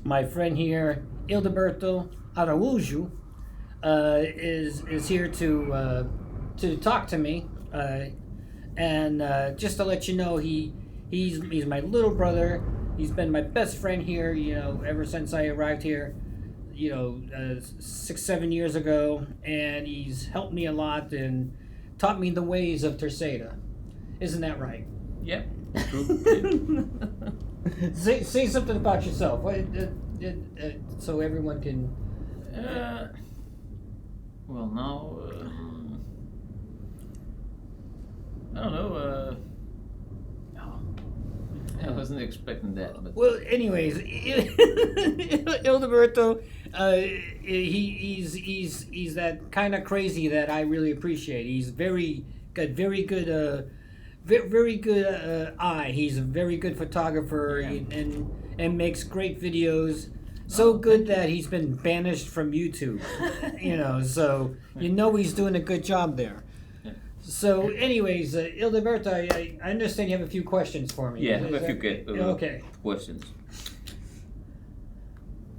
my friend here, Ildeberto Araújo, is here to talk to me, and just to let you know, he's my little brother. He's been my best friend here, ever since I arrived here, 6, 7 years ago, and he's helped me a lot and taught me the ways of Terceira. Isn't that right? Yeah, true. Say something about yourself, so everyone can. Well, now, I don't know. I wasn't expecting that. But Well, anyways, Ildeberto, he's that kind of crazy that I really appreciate. He's got very good eye. He's a very good photographer, Yeah. and makes great videos. So good that he's been banished from YouTube. So he's doing a good job there. Yeah. So, anyways, Ildeberto, I understand you have a few questions for me. Yeah, I Is have a that- few Okay. questions.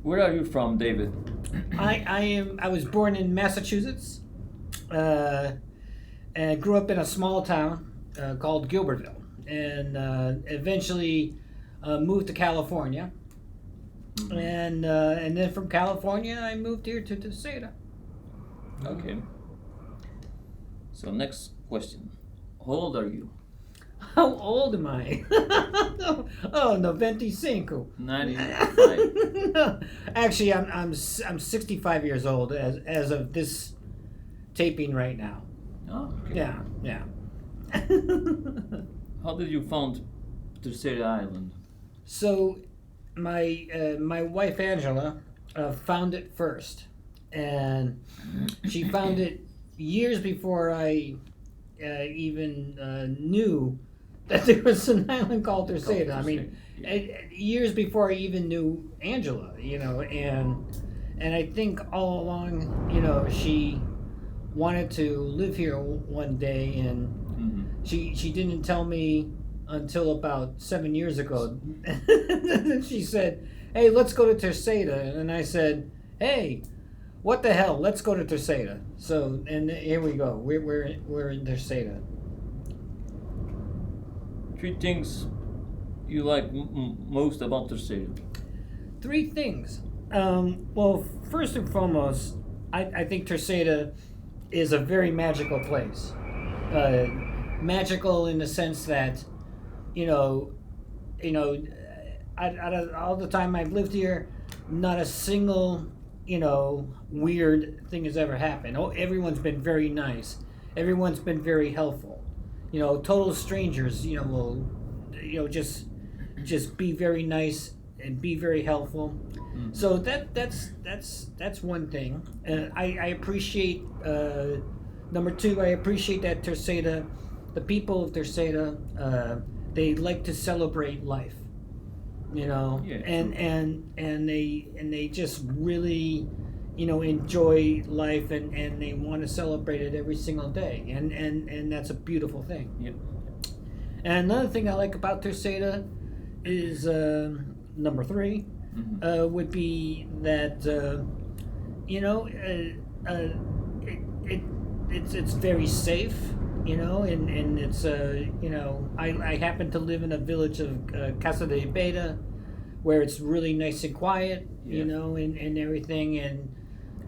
Where are you from, David? I was born in Massachusetts, and grew up in a small town called Gilbertville, and eventually moved to California, and then from California I moved here to Terceira. Okay. So next question. How old are you? How old am I? Oh, 95. 95. Actually, I'm 65 years old as of this taping right now. Oh, okay. Yeah. How did you found Terceira Island? So, my wife Angela found it first, and she found it years before I even knew that there was an island called Terceira. I mean, years before I even knew Angela, and I think all along, she wanted to live here one day, and she didn't tell me until about 7 years ago. She said, "Hey, let's go to Terceira," and I said, "Hey, what the hell? Let's go to Terceira." So, and here we go. We're in Terceira. 3 things you like most about Terceira. 3 things. Well, first and foremost, I think Terceira is a very magical place. Magical in the sense that, out of all the time I've lived here, not a single, weird thing has ever happened. Oh, everyone's been very nice. Everyone's been very helpful. Total strangers, will, just be very nice and be very helpful. So that's one thing. I appreciate. Number 2, I appreciate that Terceira, the people of Terceira, they like to celebrate life. And they just really, enjoy life, and they want to celebrate it every single day, and that's a beautiful thing. Yep. And another thing I like about Terceira is number 3 would be that it's very safe, and it's I happen to live in a village of Casa de Beta, where it's really nice and quiet, and everything,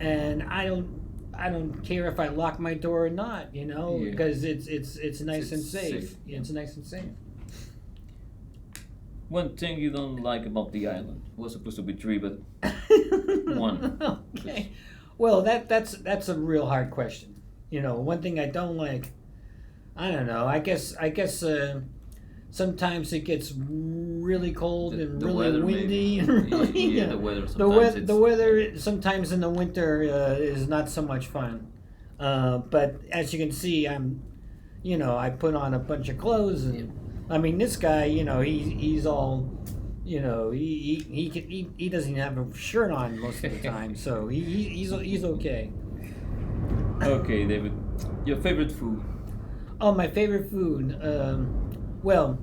and I don't care if I lock my door or not, because it's nice and safe. Yeah. It's nice and safe. One thing you don't like about the island. It was supposed to be 3, but 1. Okay. Well, that's a real hard question. One thing I don't like, I don't know. I guess sometimes it gets really cold and The really weather, maybe. And really, yeah, the weather sometimes the weather sometimes in the winter is not so much fun. But as you can see, I put on a bunch of clothes, and I mean, this guy, he's all, he doesn't have a shirt on most of the time, so he's okay. Okay, David. Your favorite food? Oh, my favorite food. Well,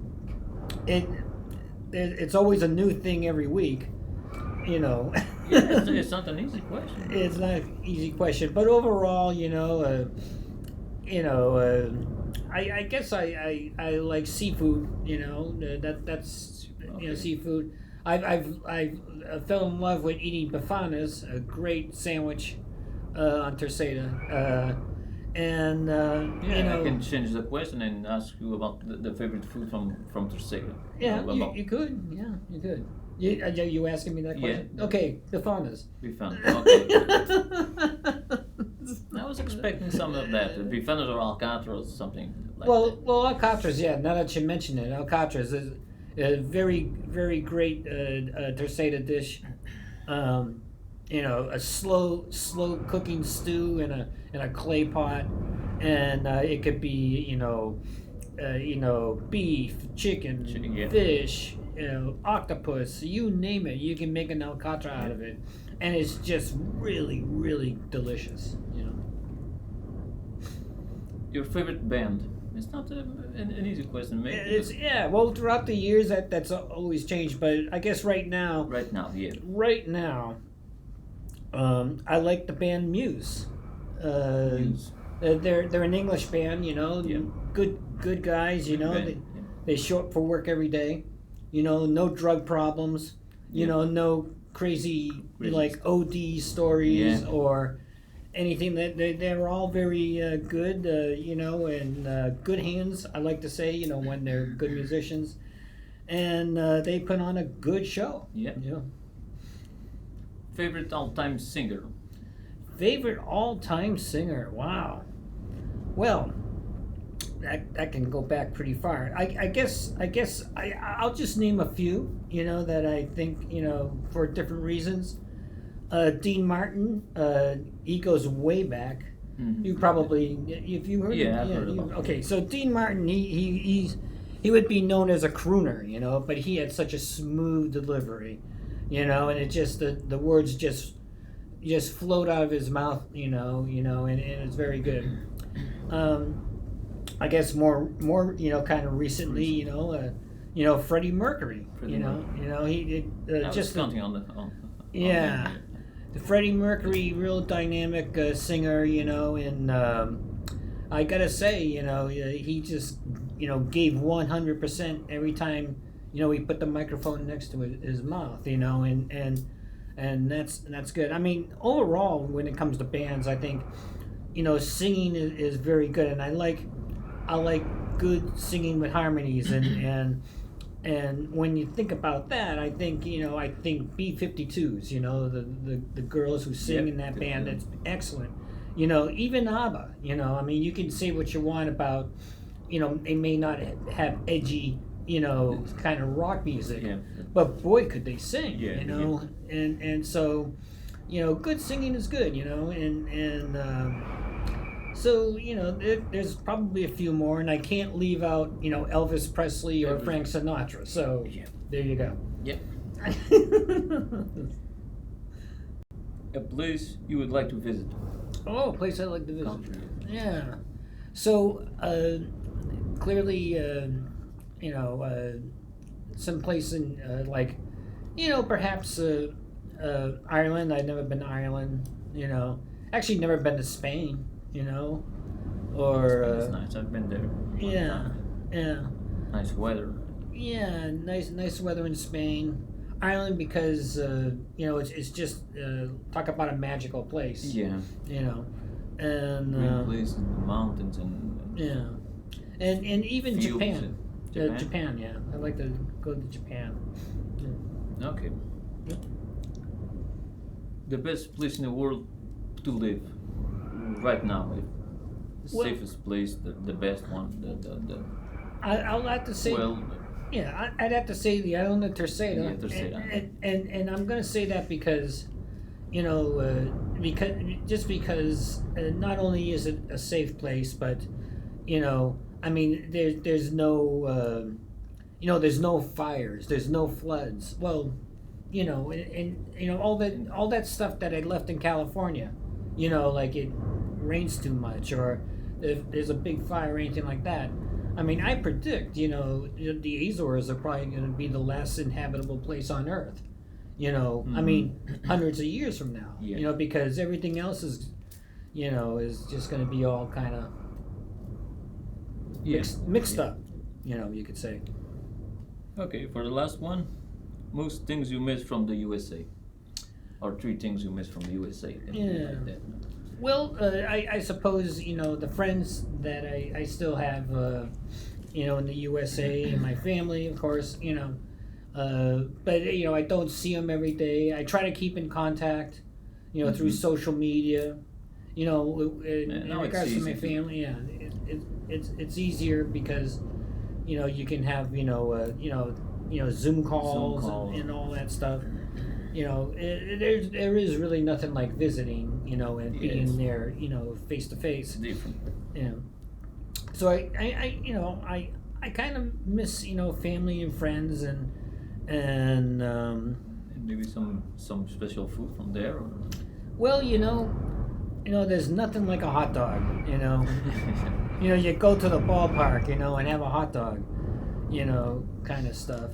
it's always a new thing every week, you know. Yeah, it's not an easy question. It's not an easy question, but overall, you know, I guess I like seafood. You know, that's Okay. seafood. I fell in love with eating bifanas, a great sandwich on Terceta, and Yeah, I can change the question and ask you about the favorite food from Terceira. yeah, About you could, yeah, you could. You asking me that question? Yeah. Okay, bifanas. Bifana. Okay. I was expecting some of that. Bifana or Alcatra or something like that. Well, Alcatraz, yeah. Now that you mention it, Alcatraz is a very, very great terceta dish. A slow cooking stew in a clay pot, and it could be beef, chicken, Yeah. fish, octopus, you name it. You can make an alcatra out of it, and it's just really, really delicious. Your favorite band? It's not an easy question, maybe. It's Well, throughout the years that's always changed, but I guess right now. Right now, yeah. Right now, I like the band Muse. Muse. They're an English band, Yeah. good guys, band, they show up for work every day, no drug problems, no crazy like OD stories Yeah. or anything. That they're all very good, and good hands. I like to say, when they're good musicians, and they put on a good show. Yeah. Favorite all-time singer? Favorite all-time singer? Wow. Well, that can go back pretty far. I guess I'll just name a few. That I think for different reasons. Dean Martin. He goes way back. Mm-hmm. You probably, if you heard. Yeah, I've heard about him. Okay, so Dean Martin, he would be known as a crooner, but he had such a smooth delivery, and it just the words just flowed out of his mouth, and it's very good. I guess more kind of recently, Freddie Mercury, Freddie Mercury. he did I just was counting on the. yeah. The Freddie Mercury, real dynamic singer, and I gotta say, he just, gave 100% every time, he put the microphone next to his mouth, and that's good. I mean, overall, when it comes to bands, I think, singing is very good, and I like good singing with harmonies, and when you think about that, I think B-52s, the girls who sing in that band, that's excellent. Even ABBA, I mean, you can say what you want about, they may not have edgy, kind of rock music, but boy, could they sing, and so, good singing is good, so, there's probably a few more, and I can't leave out, Elvis Presley or Frank Sinatra. So, there you go. Yep. A place you would like to visit? Oh, a place I'd like to visit. Country. Yeah. So, clearly, some place in, perhaps Ireland. I've never been to Ireland, Actually, never been to Spain. Or That's nice. I've been there. Yeah. Nice weather. Yeah, nice weather in Spain. Ireland because it's just talk about a magical place. Yeah. And Green place in the mountains and and even fields Japan. and- Japan, yeah. I'd like to go to Japan. Okay. The best place in the world to live right now. The safest place, the best one. I'll have to say. Well. Yeah, I'd have to say the island of Terceta. Yeah, Terceta. And I'm going to say that because, because not only is it a safe place, but, I mean, there's no, there's no fires, there's no floods. Well, and all that stuff that I left in California, like it rains too much or if there's a big fire or anything like that. I mean, I predict, the Azores are probably going to be the last inhabitable place on Earth, You know, I mean, hundreds of years from now. Yeah. You know, because everything else is, you know, is just going to be all kind of mixed up. You know, you could say. Okay, for the last one, most things you miss from the USA, or 3 things you miss from the USA. Yeah. Like that. Well, I suppose, you know, the friends that I still have, you know, in the USA, and my family, of course, you know. But, you know, I don't see them every day. I try to keep in contact, you know, through social media. You know, in regards to my family, yeah, it's easier because, you know, you can have, Zoom calls, and all that stuff. You know, there is really nothing like visiting, you know, and being there, you know, face to face. Different. You know, so I you know, I kind of miss, you know, family and friends and And maybe some special food from there. Or? well, you know, there's nothing like a hot dog. You know, you know, you go to the ballpark, you know, and have a hot dog, you know, kind of stuff.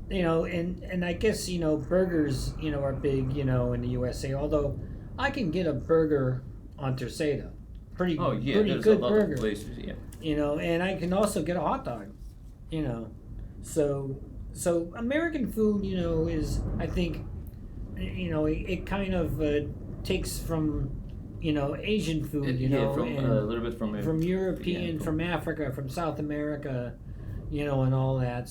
You know, and I guess, you know, burgers, you know, are big, you know, in the USA. Although I can get a burger on Terceta, pretty there's good a lot burger. of places, yeah. You know, and I can also get a hot dog. You know, so American food, you know, is, I think, you know, it kind of takes from, you know, Asian food, you know, from, and a little bit from European, from Africa, from South America, you know, and all that.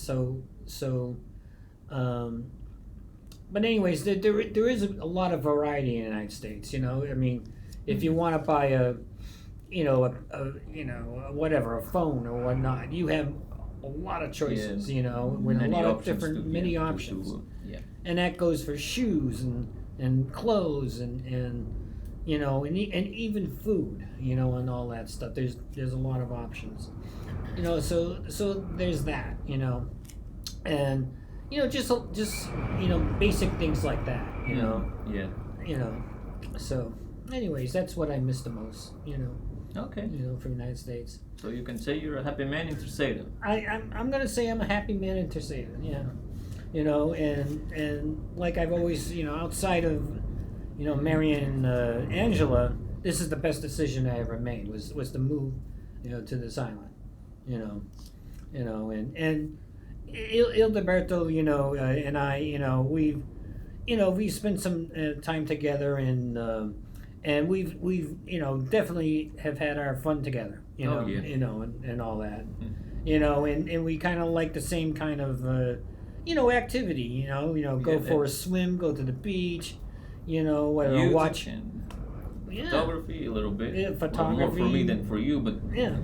But anyways, there is a lot of variety in the United States. You know, I mean, if you want to buy a whatever, a phone or whatnot, you have a lot of choices. You know, with a lot of different many options. And that goes for shoes and clothes and you know, and even food, you know, and all that stuff. There's a lot of options. You know, so there's that, you know, and you know, just you know, basic things like that, you know. Yeah. You know, so anyways, that's what I miss the most, you know. Okay. You know, from the United States. So you can say you're a happy man in Terceta. I'm gonna say I'm a happy man in Terceta, yeah. You know, and like I've always, you know, outside of, you know, marrying Angela, this is the best decision I ever made was to move, you know, to this island. You know, and Ildeberto, you know, and I, you know, we've spent some time together, and we've you know, definitely have had our fun together, you know, you know, and all that, you know, and we kind of like the same kind of you know, activity, you know, go for a swim, go to the beach, you know, whatever, watch. Photography a little bit. Yeah, photography. Well, more for me than for you, but yeah,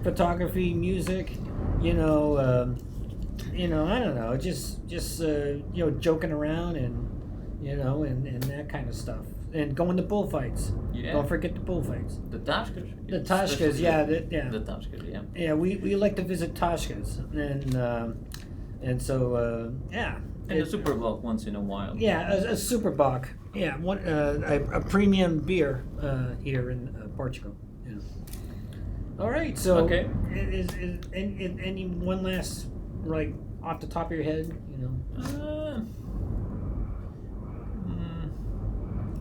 photography, music, you know, I don't know, just you know, joking around and you know, and that kind of stuff, and going to bullfights. Yeah. Don't forget the bullfights. The Tashkas. The Tashkas, yeah, The Tashkas, yeah. Yeah, we like to visit Tashkas, and so yeah. And a super Bock once in a while. Yeah, a super Bock. Yeah, one a premium beer here in Portugal. Yeah. All right, so Okay. Is any one last, like, off the top of your head, you know?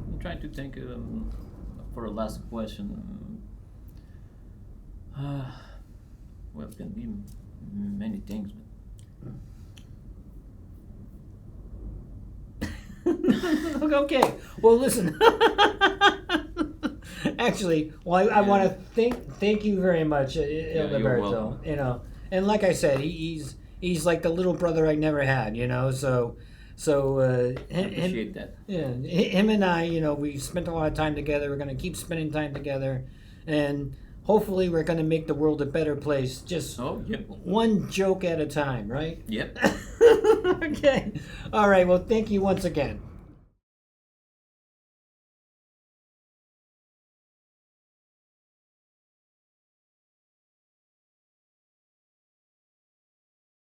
I'm trying to think for a last question. Well, it can be many things, but. Okay. Well, listen. Actually, well, I want to thank you very much, Ildeberto. You're welcome. You know, and like I said, he's like the little brother I never had. You know, so I appreciate that. Yeah, him and I, you know, we spent a lot of time together. We're going to keep spending time together, and hopefully, we're going to make the world a better place. Just one joke at a time, right? Yep. Okay. All right. Well, thank you once again.